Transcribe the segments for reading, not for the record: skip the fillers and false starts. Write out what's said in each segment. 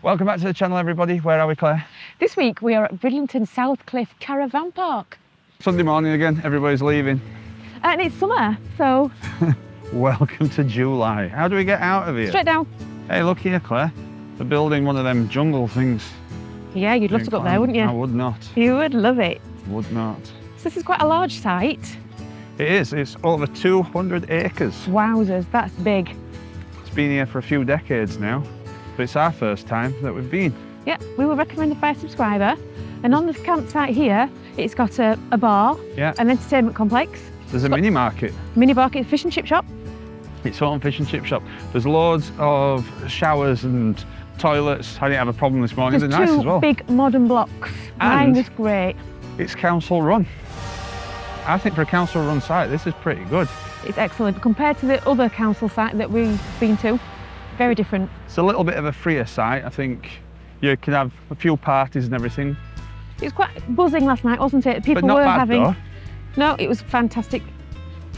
Welcome back to the channel, everybody. Where are we, Claire? This week we are at Bridlington South Cliff Caravan Park. Sunday morning again, everybody's leaving. And it's summer, so... Welcome to July. How do we get out of here? Straight down. Hey, look here, Claire. They're building one of them jungle things. Yeah, you'd love to go up there, wouldn't you? I would not. You would love it. Would not. So this is quite a large site. It is. It's over 200 acres. Wowzers, that's big. It's been here for a few decades now, but it's our first time that we've been. Yeah, we were recommended by a subscriber. And on the campsite here, it's got a bar, an entertainment complex. There's a mini market. Mini market, fish and chip shop. Its own fish and chip shop. There's loads of showers and toilets. I didn't have a problem this morning. There's They're nice as well. two big modern blocks. Mine was great. It's council run. I think for a council run site, this is pretty good. It's excellent compared to the other council site that we've been to. Very different. It's a little bit of a freer site. I think you can have a few parties and everything. It was quite buzzing last night, wasn't it? People but not were bad, having. Though. No, it was fantastic.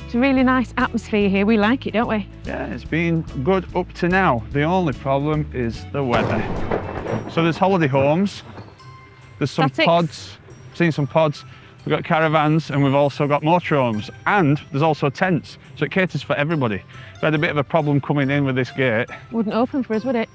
It's a really nice atmosphere here. We like it, don't we? Yeah, it's been good up to now. The only problem is the weather. So there's holiday homes. There's some pods. I've seen some pods. We've got caravans and we've also got motorhomes, and there's also tents, so it caters for everybody. We had a bit of a problem coming in with this gate. Wouldn't open for us, would it?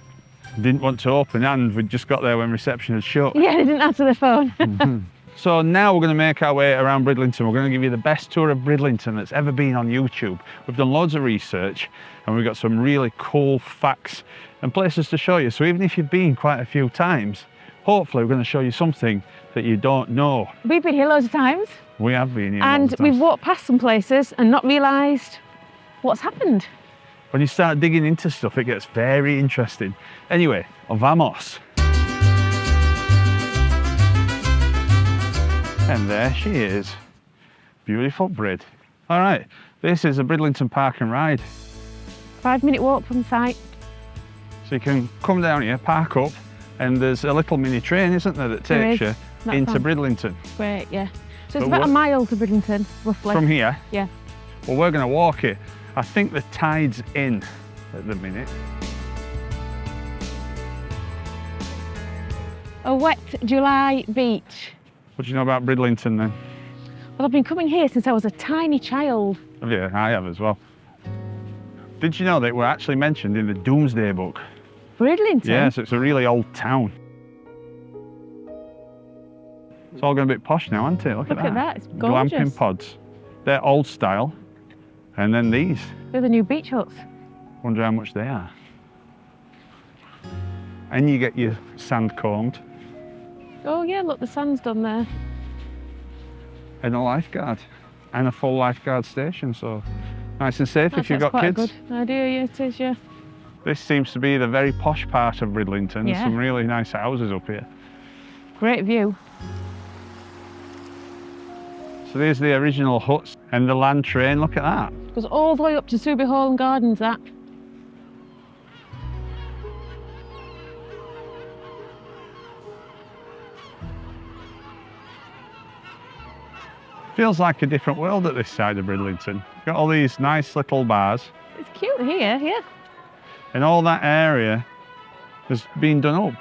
Didn't want to open, and we just got there when reception had shut. Yeah, they didn't answer the phone. So now we're going to make our way around Bridlington. We're going to give you the best tour of Bridlington that's ever been on YouTube. We've done loads of research and we've got some really cool facts and places to show you. So even if you've been quite a few times, hopefully we're going to show you something that you don't know. We've been here loads of times. We have been here and loads of times. We've walked past some places and not realised what's happened. When you start digging into stuff, it gets very interesting. Anyway, vamos. And there she is. Beautiful Brid. All right, this is a Bridlington Park and Ride. 5-minute walk from the site. So you can come down here, park up, and there's a little mini train, isn't there, that takes you into Bridlington. Great, yeah. So it's about a mile to Bridlington, roughly. From here? Yeah. Well, we're going to walk it. I think the tide's in at the minute. A wet July beach. What do you know about Bridlington then? Well, I've been coming here since I was a tiny child. Yeah, I have as well. Did you know that we're actually mentioned in the Doomsday Book? Bridlington? Yeah, so it's a really old town. It's all going a bit posh now, isn't it? Look at that. It's gorgeous. Glamping pods. They're old style. And then these. They're the new beach huts. Wonder how much they are. And you get your sand combed. Oh yeah, look, the sand's done there. And a lifeguard. And a full lifeguard station, so nice and safe if you've got kids. That's quite a good idea, yeah, it is, yeah. This seems to be the very posh part of Bridlington. Yeah. There's some really nice houses up here. Great view. So there's the original huts and the land train, look at that. Goes all the way up to Suby Hall and Gardens, that. Feels like a different world at this side of Bridlington. Got all these nice little bars. It's cute here, yeah. And all that area has been done up.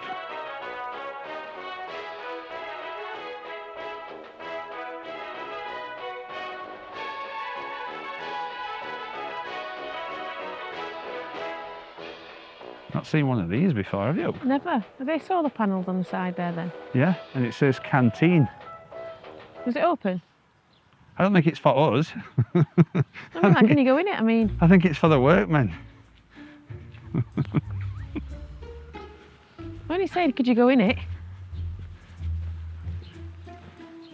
Not seen one of these before, have you? Never. Are they solar panels on the side there then? Yeah, and it says canteen. Was it open? I don't think it's for us. Can you go in it? I mean... I think it's for the workmen. When you saying, could you go in it?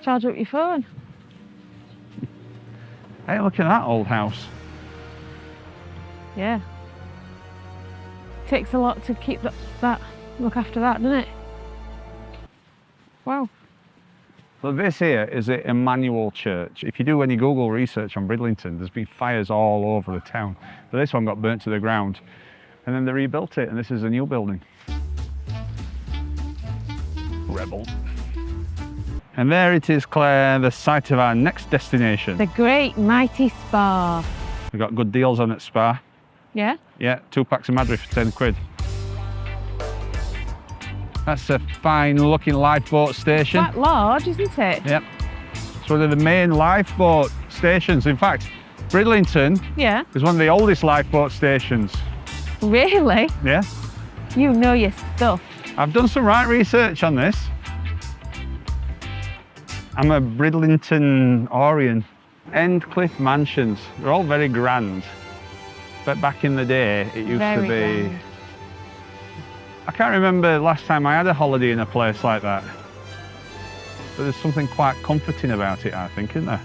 Charge up your phone. Hey, look at that old house. Yeah. Takes a lot to keep that look after that, doesn't it? Wow. So this here is the Emmanuel Church. If you do any Google research on Bridlington, there's been fires all over the town. But this one got burnt to the ground and then they rebuilt it, and this is a new building. Rebel. And there it is, Claire, the site of our next destination. The Great Mighty Spa. We've got good deals on at Spa. Yeah? Yeah, 2 packs of Madrid for 10 quid. That's a fine looking lifeboat station. Quite large, isn't it? Yep. It's one of the main lifeboat stations. In fact, Bridlington is one of the oldest lifeboat stations. Really? Yeah. You know your stuff. I've done some right research on this. I'm a Bridlington-orian. Endcliff mansions. They're all very grand. But back in the day, it used to be... Grand. I can't remember last time I had a holiday in a place like that. But there's something quite comforting about it, I think, isn't there?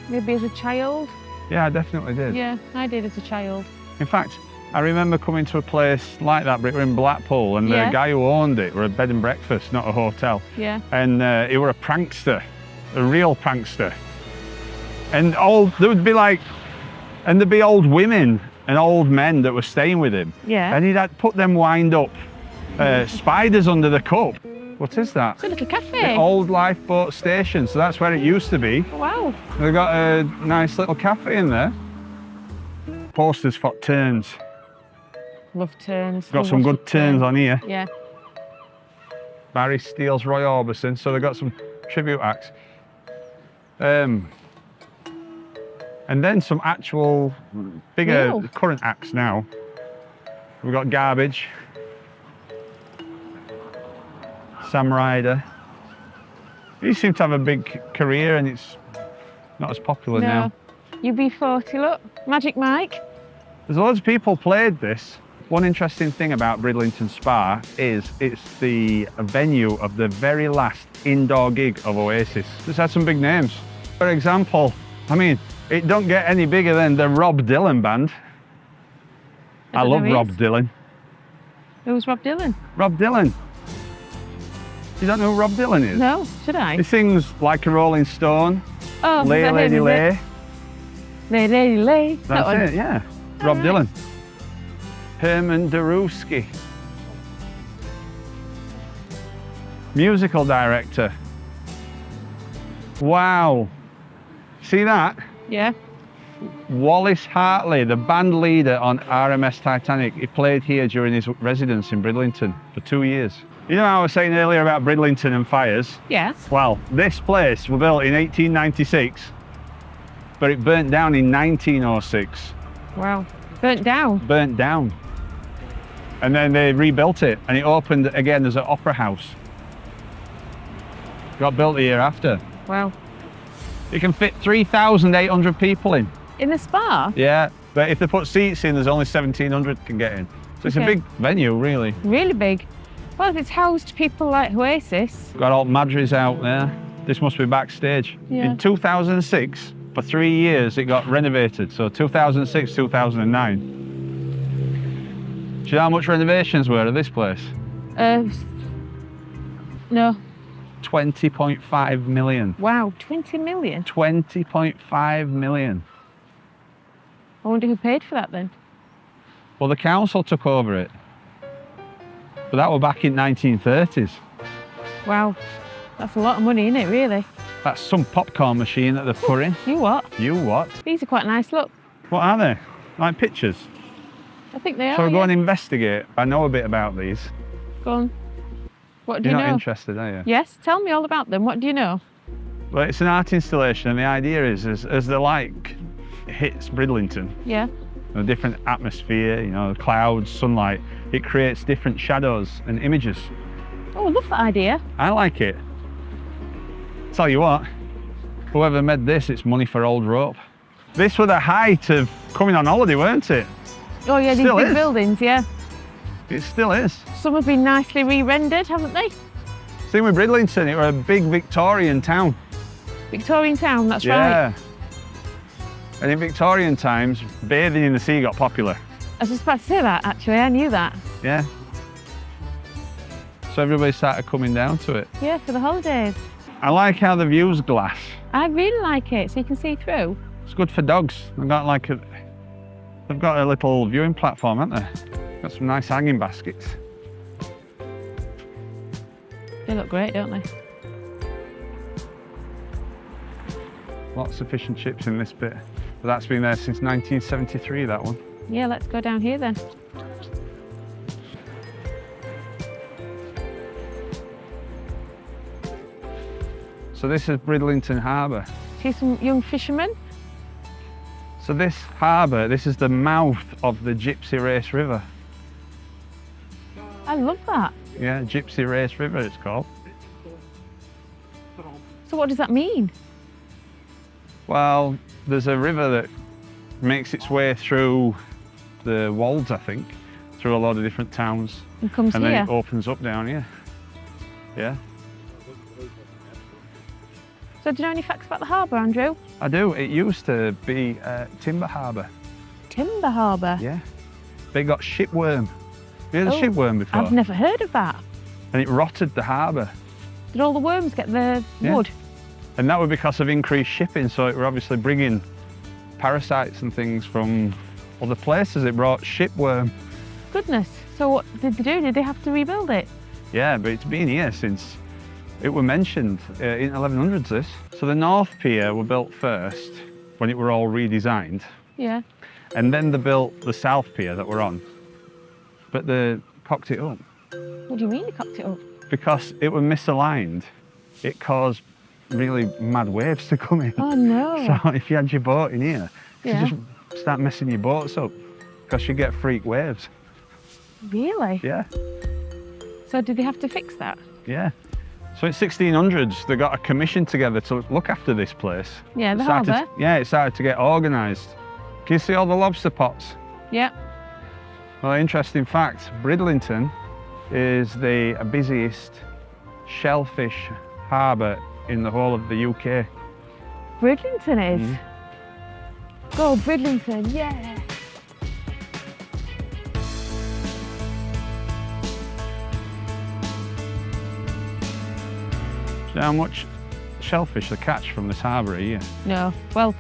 Maybe as a child? Yeah, I definitely did. Yeah, I did as a child. In fact, I remember coming to a place like that, but we were in Blackpool, and the guy who owned it were a bed and breakfast, not a hotel. Yeah. And he were a prankster, a real prankster. And there'd be old women and old men that were staying with him. Yeah. And he'd put them wind up spiders under the cup. What is that? It's a little cafe. The old lifeboat station, so that's where it used to be. Wow. They've got a nice little cafe in there. Posters for turns. Love turns. Got some good turns on here. Yeah. Barry Steele's Roy Orbison, so they've got some tribute acts. And then some actual bigger current acts now. We've got Garbage, Sam Ryder. He seemed to have a big career and it's not as popular now. UB40, look. Magic Mike. There's loads of people played this. One interesting thing about Bridlington Spa is it's the venue of the very last indoor gig of Oasis. It's had some big names. For example, I mean, it don't get any bigger than the Rob Dylan band. I love Rob Dylan. Who's Rob Dylan? Rob Dylan. You don't know who Rob Dylan is? No, should I? He sings Like a Rolling Stone, Oh, Lay Lady Lay. Lay Lady Lay. That's it, yeah. Rob Dylan. Herman Daruski. Musical director. Wow. See that? Yeah. Wallace Hartley, the band leader on RMS Titanic. He played here during his residence in Bridlington for 2 years. You know how I was saying earlier about Bridlington and fires? Yes. Well, this place was built in 1896, but it burnt down in 1906. Wow. Burnt down? Burnt down. And then they rebuilt it, and it opened again as an opera house. Got built the year after. Wow. You can fit 3,800 people in. In the spa? Yeah, but if they put seats in, there's only 1,700 can get in. So it's a big venue, really. Really big. Well, if it's housed people like Oasis. Got all Madri's out there. This must be backstage. Yeah. In 2006, for 3 years, it got renovated. So 2006, 2009. Do you know how much renovations were at this place? No. 20.5 million. Wow, 20 million? 20.5 million. I wonder who paid for that then? Well, the council took over it. But that was back in 1930s. Wow, that's a lot of money, isn't it, really? That's some popcorn machine that they've put in. You what? You what? These are quite nice, look. What are they? Like pictures? I think they are, So we'll go and investigate. I know a bit about these. Go on. What do you You're know? not interested, are you? Yes, tell me all about them. What do you know? Well, it's an art installation, and the idea is as the light hits Bridlington, Yeah. a different atmosphere, you know, clouds, sunlight, it creates different shadows and images. Oh, I love that idea. I like it. Tell you what, whoever made this, it's money for old rope. This was the height of coming on holiday, weren't it? Oh yeah, these Still big is. buildings, yeah. It still is. Some have been nicely re-rendered, haven't they? Same with Bridlington, it was a big Victorian town. Victorian town, that's right. Yeah. And in Victorian times, bathing in the sea got popular. I was just about to say that, actually. I knew that. Yeah. So everybody started coming down to it. Yeah, for the holidays. I like how the view's glass. I really like it, so you can see through. It's good for dogs. They've got they've got a little viewing platform, haven't they? Got some nice hanging baskets. They look great, don't they? Lots of fish and chips in this bit. But that's been there since 1973, that one. Yeah, let's go down here then. So this is Bridlington Harbour. See some young fishermen? So this harbour, this is the mouth of the Gypsy Race River. I love that. Yeah, Gypsy Race River it's called. So what does that mean? Well, there's a river that makes its way through the Wolds, I think, through a lot of different towns. And comes and here? then it opens up down here. Yeah. So do you know any facts about the harbour, Andrew? I do. It used to be Timber Harbour. Timber Harbour? Yeah. They got shipworm. You heard of shipworm before? I've never heard of that. And it rotted the harbour. Did all the worms get the wood? And that was because of increased shipping, so it were obviously bringing parasites and things from other places. It brought shipworm. Goodness. So what did they do? Did they have to rebuild it? Yeah, but it's been here since it were mentioned in 1100s this. So the North Pier were built first when it were all redesigned. Yeah. And then they built the South Pier that we're on. But they cocked it up. What do you mean they cocked it up? Because it were misaligned. It caused really mad waves to come in. Oh no. So if you had your boat in here, you Yeah. just start messing your boats up because you get freak waves. Really? Yeah, So did they have to fix that? yeah. So in 1600s, they got a commission together to look after this place. Yeah, the It started- harbour. Yeah, it started to get organised. Can you see all the lobster pots? Yeah. Well, interesting fact, Bridlington is the busiest shellfish harbour in the whole of the UK. Bridlington is. Mhm. Go Bridlington, yeah. Do you know how much shellfish they catch from this harbour a year? No. Well,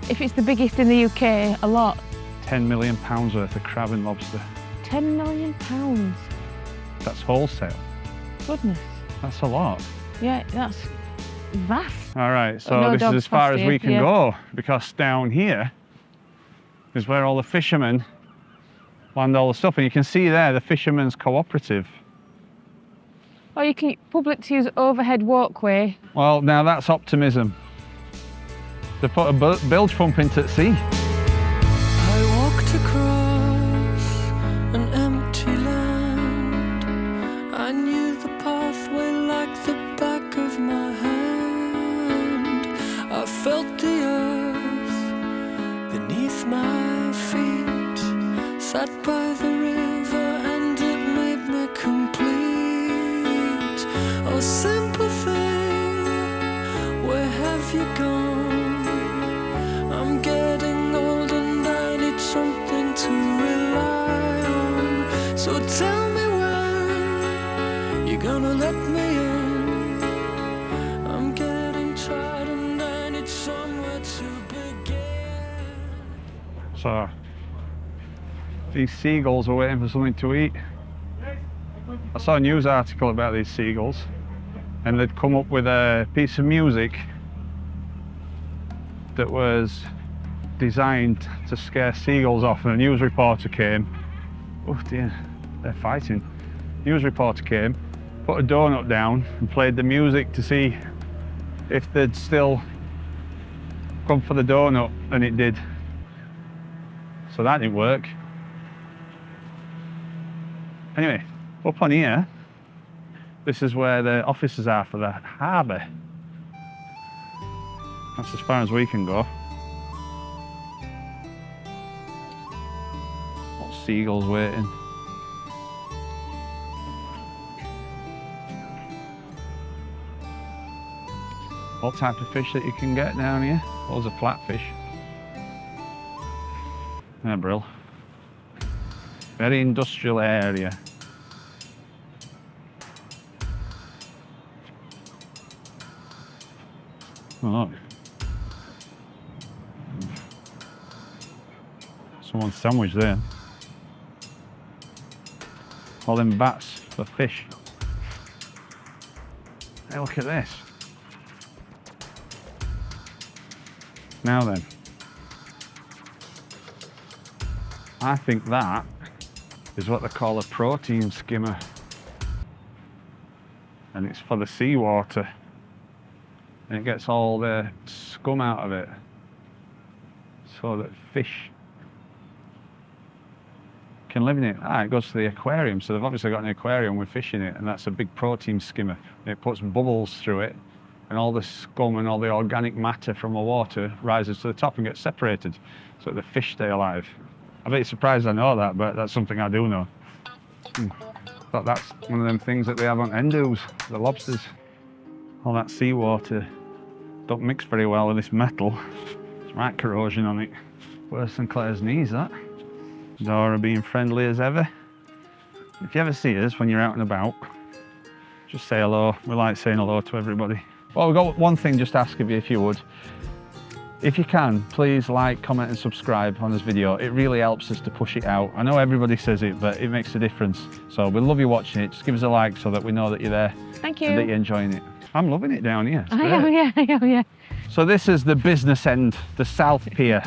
if it's the biggest in the UK, a lot. £10 million worth of crab and lobster. £10 million. That's wholesale. Goodness. That's a lot. Yeah, that's vast. All right, so No this is dogs as far as past we here, can yeah. go because down here is where all the fishermen land all the stuff. And you can see there the fishermen's cooperative. Or you can public to use overhead walkway. Well, now that's optimism. They put a bilge pump into the sea. I walked across an empty land. I knew the pathway like the back of my hand. I felt the earth beneath my feet. Sat by the river and it made me complete. Oh, simple thing, where have you gone? I'm getting old and I need something to rely on. So tell me when you're gonna let me in. I'm getting tired and I need somewhere to begin. So these seagulls are waiting for something to eat. I saw a news article about these seagulls and they'd come up with a piece of music that was designed to scare seagulls off, and a news reporter came. Oh dear, they're fighting. News reporter came, put a donut down and played the music to see if they'd still come for the donut, and it did. So that didn't work. Anyway, up on here, this is where the offices are for the harbour. That's as far as we can go. Lots of seagulls waiting. All type of fish that you can get down here. Loads of flatfish. Yeah, Brill. Very industrial area. Oh, look. Someone's sandwich there. All them bats for fish. Hey, look at this. Now then. I think that is what they call a protein skimmer. And it's for the seawater. and it gets all the scum out of it so that fish can live in it. It goes to the aquarium, so they've obviously got an aquarium with fish in it, and that's a big protein skimmer. It puts bubbles through it, and all the scum and all the organic matter from the water rises to the top and gets separated so that the fish stay alive. I bet you're surprised I know that, but that's something I do know. Thought that's one of them things that they have on Endus, the lobsters. All that seawater don't mix very well with this metal. It's right corrosion on it. Worse than Claire's knees, that. Dora being friendly as ever. If you ever see us when you're out and about, just say hello. We like saying hello to everybody. Well, we've got one thing just to ask of you, if you would. If you can, please like, comment and subscribe on this video. It really helps us to push it out. I know everybody says it, but it makes a difference. So we love you watching it. Just give us a like so that we know that you're there. Thank you. And that you're enjoying it. I'm loving it down here. I am, yeah. So this is the business end, the South Pier.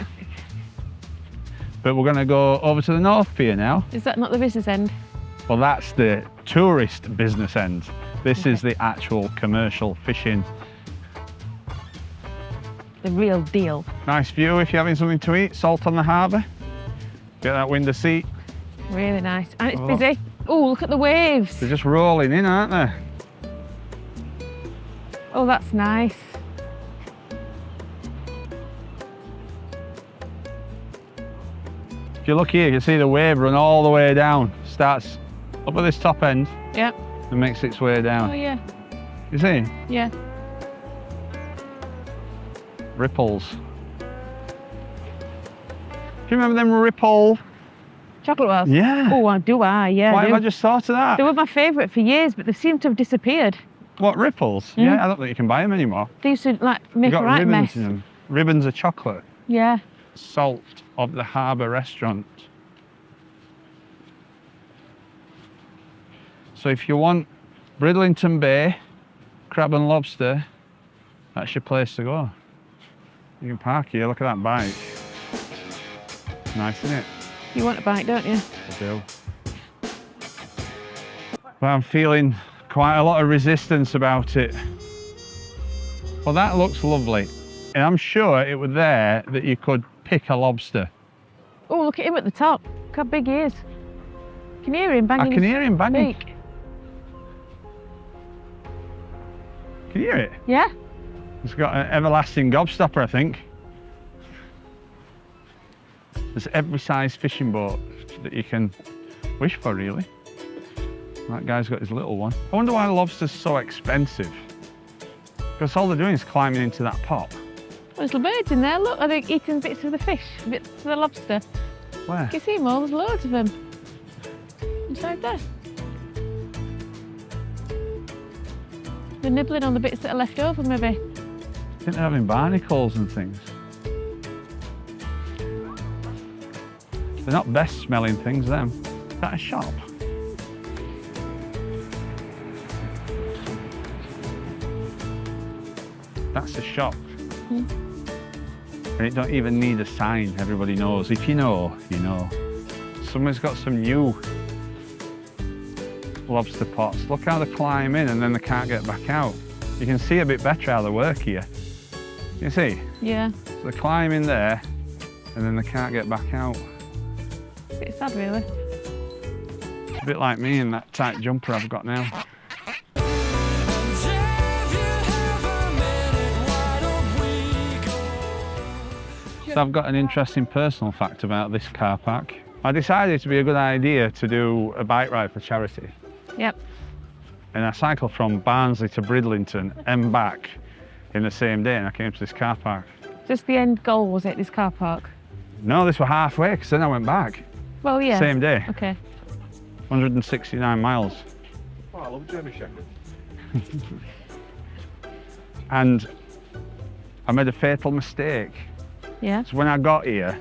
But we're going to go over to the North Pier now. Is that not the business end? Well, that's the tourist business end. This is the actual commercial fishing. The real deal. Nice view if you're having something to eat. Salt on the harbour. Get that window seat. Really nice. And it's busy. Oh, look at the waves. They're just rolling in, aren't they? Oh, that's nice. If you look here, you can see the wave run all the way down. Starts up at this top end. Yep. And makes its way down. Oh, yeah. You see? Yeah. Ripples. Do you remember them ripple? Chocolate bars? Yeah. Oh, do I? Yeah. Why have I just thought of that? They were my favourite for years, but they seem to have disappeared. What, ripples? Yeah, I don't think you can buy them anymore. They used to like make a right ribbons mess. in them. Ribbons of chocolate. Yeah. Salt of the Harbour Restaurant. So if you want Bridlington Bay, crab and lobster, that's your place to go. You can park here, look at that bike. Nice, isn't it? You want a bike, don't you? I do. But I'm feeling quite a lot of resistance about it. Well, that looks lovely. And I'm sure it was there that you could pick a lobster. Oh, look at him at the top. Look how big he is. Can you hear him banging? I can hear him banging. Beak? Can you hear it? Yeah. It's got an everlasting gobstopper, I think. There's every size fishing boat that you can wish for, really. That guy's got his little one. I wonder why the lobster's so expensive. Because all they're doing is climbing into that pot. There's little birds in there. Look, are they eating bits of the fish, bits of the lobster? Where? Can you see them all? There's loads of them. Inside there. They're nibbling on the bits that are left over, maybe. I think they're having barnacles and things. They're not best smelling things, them. Is that a shop? That's a shop. And it don't even need a sign, everybody knows. If you know, you know. Someone's got some new lobster pots. Look how they climb in and then they can't get back out. You can see a bit better how they work here. You see? Yeah. So they climb in there and then they can't get back out. A bit sad, really. It's a bit like me in that tight jumper I've got now. So I've got an interesting personal fact about this car park. I decided it to be a good idea to do a bike ride for charity. Yep. And I cycled from Barnsley to Bridlington and back in the same day, and I came to this car park. Just the end goal, was it, this car park? No, this were halfway, because then I went back. Well, yeah. Same day. Okay. 169 miles. Oh, I love Jeremy Shepherd. And I made a fatal mistake. Yeah. So when I got here,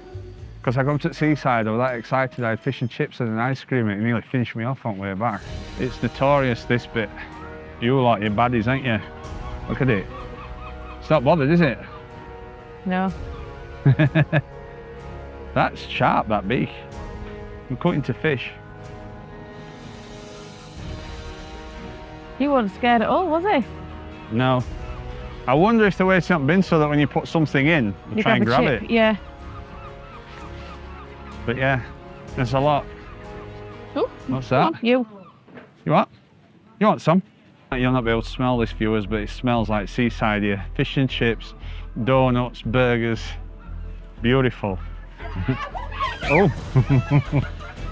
because I got to the seaside, I was that excited, I had fish and chips and an ice cream, and it nearly finished me off on the way back. It's notorious, this bit. You lot, you're baddies, ain't you? Look at it. It's not bothered, is it? No. That's sharp, that beak. I'm cutting to fish. He wasn't scared at all, was he? No. I wonder if the way it's not been so that when you put something in, you try and grab it. Yeah. But yeah, there's a lot. Ooh, what's that? You what? You want some? You'll not be able to smell this, viewers, but it smells like seaside here. Fish and chips, donuts, burgers. Beautiful. Oh.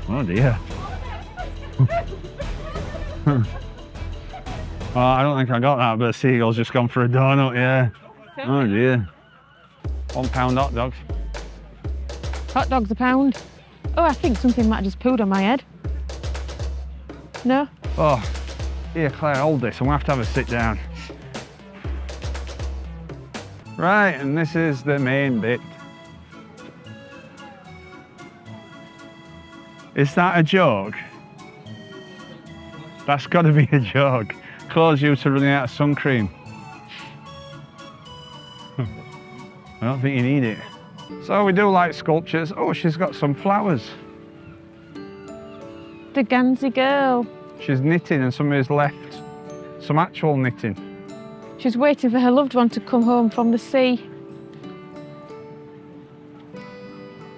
Oh dear. Oh, I don't think I got that, but seagull's just gone for a donut, yeah. Oh dear. £1 hot dogs. Hot dogs a pound. Oh, I think something might have just pooed on my head. No? Oh, here, Claire, hold this. I'm gonna have a sit down. Right, and this is the main bit. Is that a joke? That's got to be a joke. Cause you to running out of sun cream. I don't think you need it. So we do like sculptures. Oh, she's got some flowers. The Gansey girl. She's knitting and somebody's left some actual knitting. She's waiting for her loved one to come home from the sea.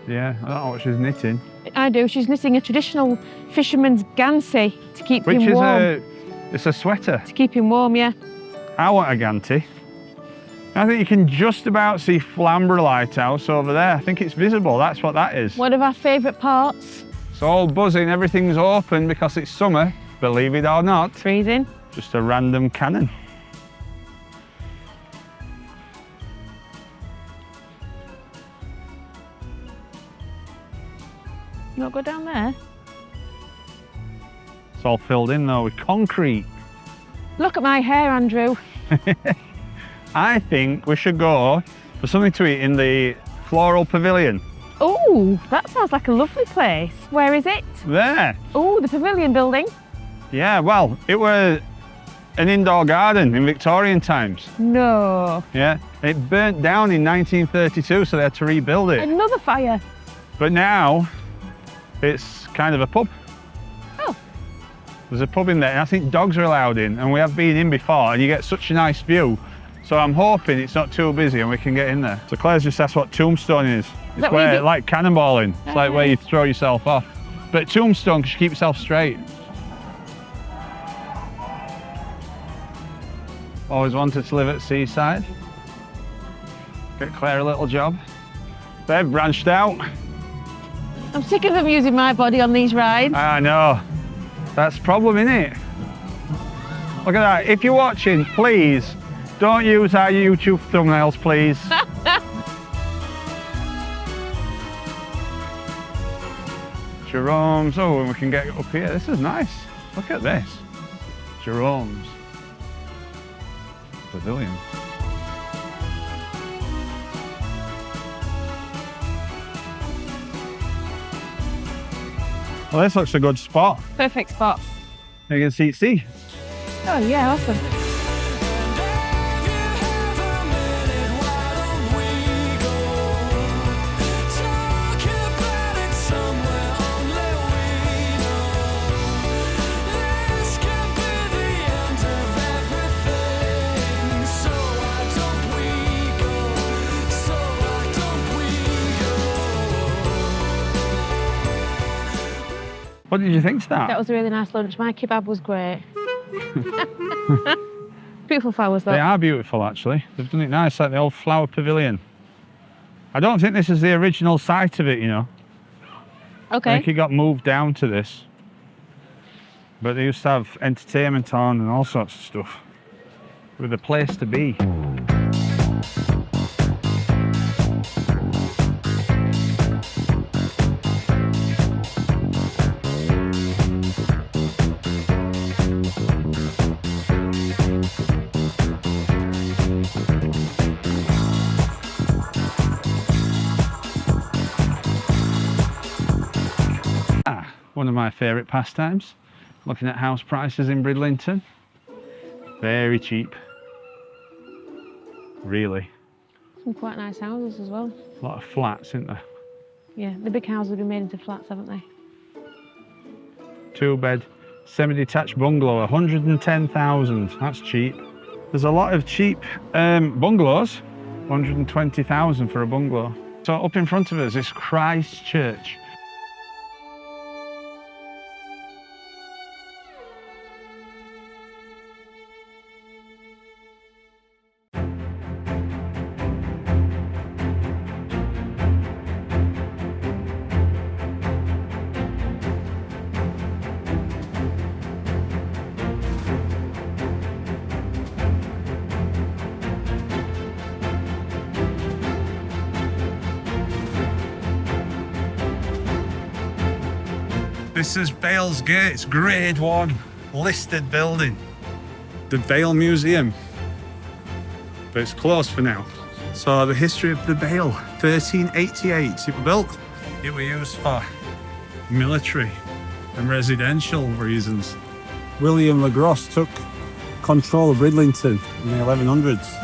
Yeah, I don't know what she's knitting. I do. She's knitting a traditional fisherman's Gansey to keep him warm. It's a sweater. To keep him warm, yeah. I want a Ganty. I think you can just about see Flamborough Lighthouse over there. I think it's visible, that's what that is. One of our favourite parts. It's all buzzing, everything's open because it's summer, believe it or not. Freezing. Just a random cannon. Not go down there. It's all filled in though with concrete. Look at my hair, Andrew. I think we should go for something to eat in the floral pavilion. Oh, that sounds like a lovely place. Where is it? There. Oh, the pavilion building. Yeah, well, it was an indoor garden in Victorian times. No. Yeah, it burnt down in 1932, so they had to rebuild it. Another fire. But now, it's kind of a pub. Oh. There's a pub in there, and I think dogs are allowed in, and we have been in before, and you get such a nice view. So I'm hoping it's not too busy and we can get in there. So Claire's just asked what tombstone is. It's where, like cannonballing. It's like where you throw yourself off. But tombstone, because you keep yourself straight. Always wanted to live at seaside. Get Claire a little job. They've branched out. I'm sick of them using my body on these rides. I know. That's the problem, innit? Look at that. If you're watching, please, don't use our YouTube thumbnails, please. Jerome's. Oh, and we can get up here. This is nice. Look at this. Jerome's Pavilion. Well, this looks a good spot. Perfect spot. You can see sea. Oh yeah, awesome. What did you think, Star? That was a really nice lunch. My kebab was great. Beautiful flowers though. They are beautiful actually. They've done it nice, like the old flower pavilion. I don't think this is the original site of it, you know. Okay. I think it got moved down to this. But they used to have entertainment on and all sorts of stuff. With a place to be. One of my favourite pastimes, looking at house prices in Bridlington. Very cheap, really. Some quite nice houses as well. A lot of flats, isn't there? Yeah, the big houses have been made into flats, haven't they? 2-bed, semi-detached bungalow, 110,000. That's cheap. There's a lot of cheap bungalows, 120,000 for a bungalow. So up in front of us is Christ Church. This is Bale's Gate, it's grade 1, listed building. The Bale Museum, but it's closed for now. So the history of the Bale, 1388, it was built. It was used for military and residential reasons. William Le Gros took control of Bridlington in the 1100s.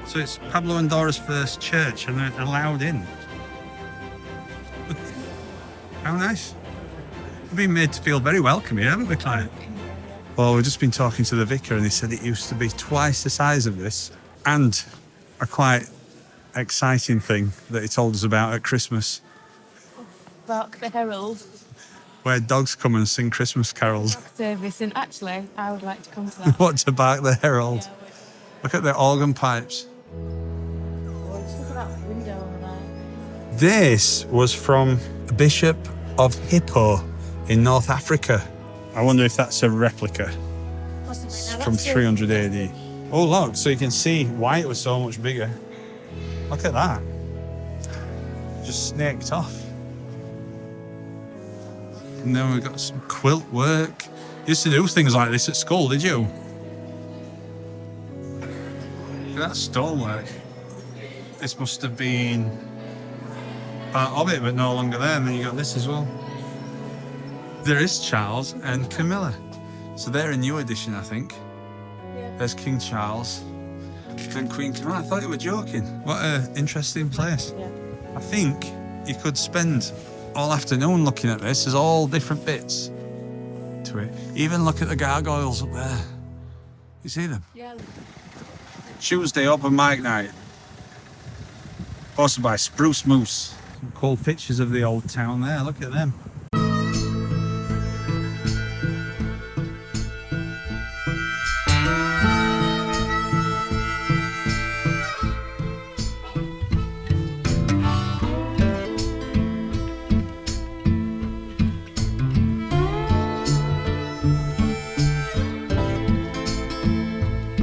So it's Pablo and Dora's first church and they're allowed in. How nice. We've been made to feel very welcome here, haven't we, Claire? Well, we've just been talking to the vicar and he said it used to be twice the size of this, and a quite exciting thing that he told us about at Christmas. Bark the Herald. Where dogs come and sing Christmas carols. Dog service, and actually, I would like to come to that. What, to bark the Herald? Yeah, Look at the organ pipes. well, just look at that window over there. This was from a bishop of Hippo in North Africa. I wonder if that's a replica. Possibly. It's Now, from that's 300 AD. Oh look, so you can see why it was so much bigger. Look at that. Just snaked off. And then we've got some quilt work. You used to do things like this at school, did you? Look at that stonework. This must have been part of it, but no longer there. And then you got this as well. There is Charles and Camilla. So they're a new edition, I think. Yeah. There's King Charles and Queen Camilla. I thought you were joking. What an interesting place. Yeah. I think you could spend all afternoon looking at this. There's all different bits to it. Even look at the gargoyles up there. You see them? Yeah. Tuesday open mic night. Hosted by Spruce Moose. Some cool pictures of the old town there. Look at them.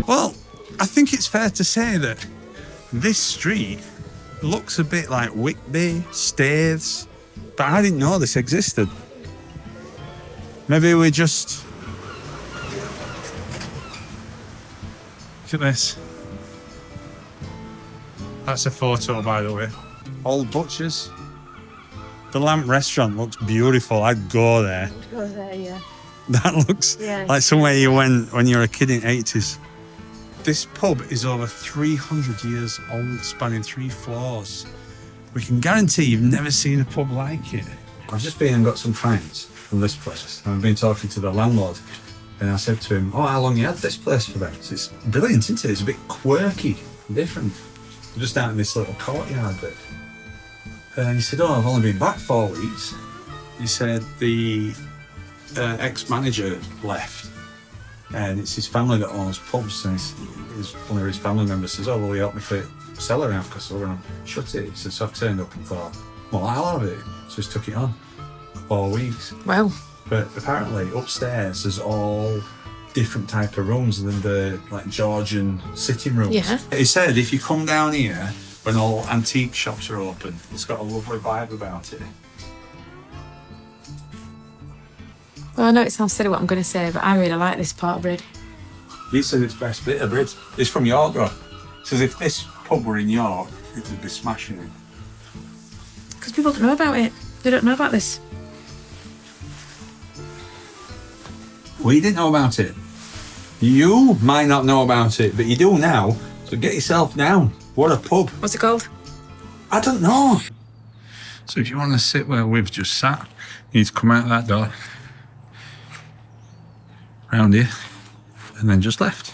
Well, I think it's fair to say that this street looks a bit like Whitby, Staithes, but I didn't know this existed. Maybe we just... Look at this. That's a photo, by the way. Old Butchers. The Lamp Restaurant looks beautiful. I'd go there. Go there, yeah. That looks like somewhere you went when you were a kid in the 80s. This pub is over 300 years old, spanning 3 floors. We can guarantee you've never seen a pub like it. I've just been and got some pints from this place. I've been talking to the landlord and I said to him, oh, how long you had this place for then? So it's brilliant, isn't it? It's a bit quirky, different. We're just out in this little courtyard bit. And he said, oh, I've only been back 4 weeks. He said the ex-manager left. And it's his family that owns pubs, and one of his family members says, oh, will you help me clear the cellar out because we're going to shut it? He says, so I've turned up and thought, well, I'll have it. So he's took it on. 4 weeks. Wow. But apparently upstairs there's all different type of rooms than the like Georgian sitting rooms. Yeah. He said if you come down here when all antique shops are open, it's got a lovely vibe about it. Well, I know it sounds silly what I'm going to say, but I really like this part of Brid. He said it's best bit of Brid. It's from York though. Says if this pub were in York, it would be smashing it. Because people don't know about it. They don't know about this. We didn't know about it. You might not know about it, but you do now. So get yourself down. What a pub. What's it called? I don't know. So if you want to sit where we've just sat, you need to come out that door, round here, and then just left.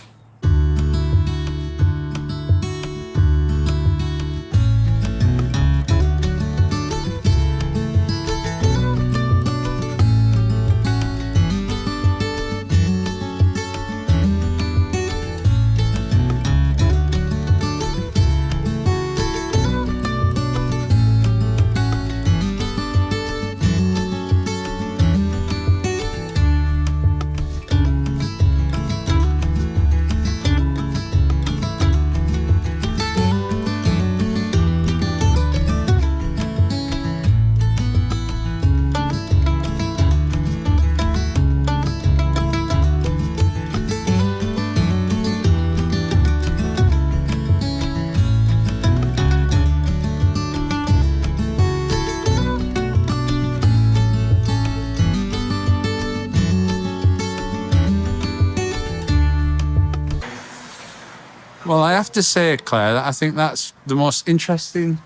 Well, I have to say, Claire, that I think that's the most interesting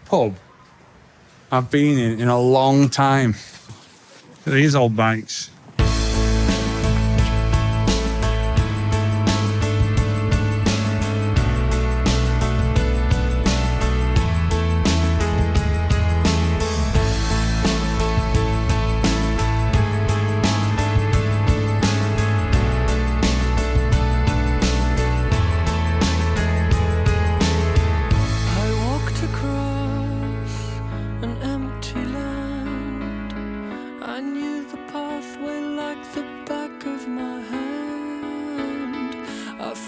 pub I've been in a long time. These old bikes.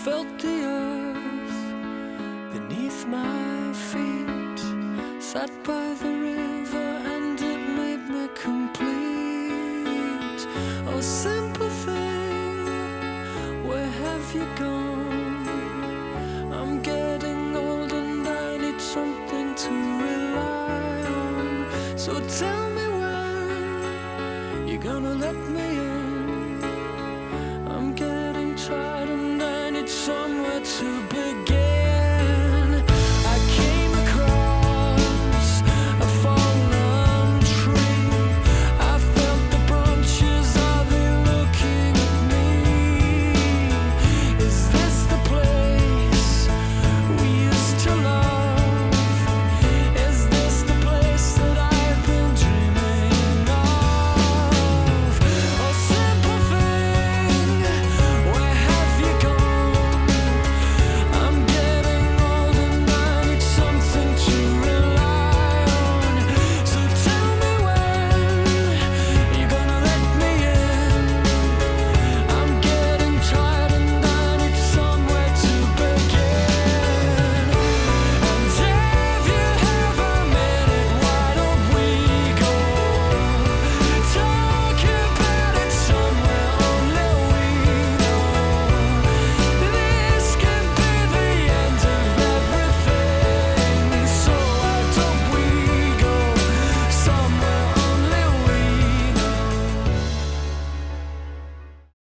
Felt the earth beneath my feet, sat by the river and it made me complete. Oh, simple thing, where have you gone? I'm getting old and I need something to rely on. So tell me when you're gonna let me in. I'm getting tired and I need somewhere to begin.